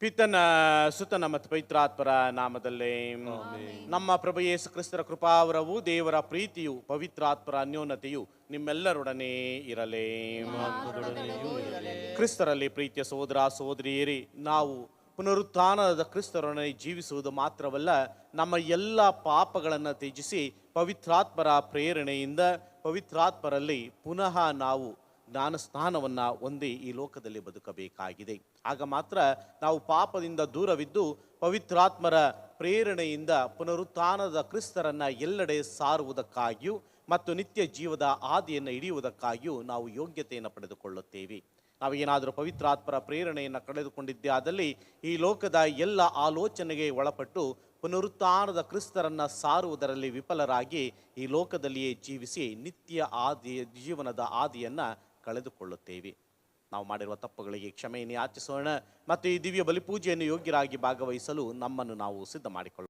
ಪಿತನ ಸುತನ ಮತ್ತು ಪವಿತ್ರಾತ್ಮರ ನಾಮದಲ್ಲೇ ನಮ್ಮ ಪ್ರಭು ಯೇಸು ಕ್ರಿಸ್ತರ ಕೃಪಾವರವು ದೇವರ ಪ್ರೀತಿಯು ಪವಿತ್ರಾತ್ಮರ ಅನ್ಯೋನ್ಯತೆಯು ನಿಮ್ಮೆಲ್ಲರೊಡನೆ ಇರಲೇ. ಕ್ರಿಸ್ತರಲ್ಲಿ ಪ್ರೀತಿಯ ಸಹೋದರ ಸಹೋದರಿಯರೇ, ನಾವು ಪುನರುತ್ಥಾನದ ಕ್ರಿಸ್ತರೊಡನೆ ಜೀವಿಸುವುದು ಮಾತ್ರವಲ್ಲ, ನಮ್ಮ ಎಲ್ಲ ಪಾಪಗಳನ್ನು ತ್ಯಜಿಸಿ ಪವಿತ್ರಾತ್ಮರ ಪ್ರೇರಣೆಯಿಂದ ಪವಿತ್ರಾತ್ಮರಲ್ಲಿ ಪುನಃ ನಾವು ಜ್ಞಾನಸ್ನಾನವನ್ನು ಹೊಂದಿ ಈ ಲೋಕದಲ್ಲಿ ಬದುಕಬೇಕಾಗಿದೆ. ಆಗ ಮಾತ್ರ ನಾವು ಪಾಪದಿಂದ ದೂರವಿದ್ದು ಪವಿತ್ರಾತ್ಮರ ಪ್ರೇರಣೆಯಿಂದ ಪುನರುತ್ಥಾನದ ಕ್ರಿಸ್ತರನ್ನು ಎಲ್ಲೆಡೆ ಸಾರುವುದಕ್ಕಾಗಿಯೂ ಮತ್ತು ನಿತ್ಯ ಜೀವದ ಹಾದಿಯನ್ನು ಹಿಡಿಯುವುದಕ್ಕಾಗಿಯೂ ನಾವು ಯೋಗ್ಯತೆಯನ್ನು ಪಡೆದುಕೊಳ್ಳುತ್ತೇವೆ. ನಾವೇನಾದರೂ ಪವಿತ್ರಾತ್ಮರ ಪ್ರೇರಣೆಯನ್ನು ಕಳೆದುಕೊಂಡಿದ್ದೇ ಆದಲ್ಲಿ ಈ ಲೋಕದ ಎಲ್ಲ ಆಲೋಚನೆಗೆ ಒಳಪಟ್ಟು ಪುನರುತ್ಥಾನದ ಕ್ರಿಸ್ತರನ್ನು ಸಾರುವುದರಲ್ಲಿ ವಿಫಲರಾಗಿ ಈ ಲೋಕದಲ್ಲಿಯೇ ಜೀವಿಸಿ ನಿತ್ಯ ಜೀವನದ ಹಾದಿಯನ್ನು ಕಳೆದುಕೊಳ್ಳುತ್ತೇವೆ. ನಾವು ಮಾಡಿರುವ ತಪ್ಪುಗಳಿಗೆ ಕ್ಷಮೆಯನ್ನು ಯಾಚಿಸೋಣ ಮತ್ತು ಈ ದಿವ್ಯ ಬಲಿಪೂಜೆಯನ್ನು ಯೋಗ್ಯರಾಗಿ ಭಾಗವಹಿಸಲು ನಮ್ಮನ್ನು ನಾವು ಸಿದ್ಧ ಮಾಡಿಕೊಳ್ಳೋಣ.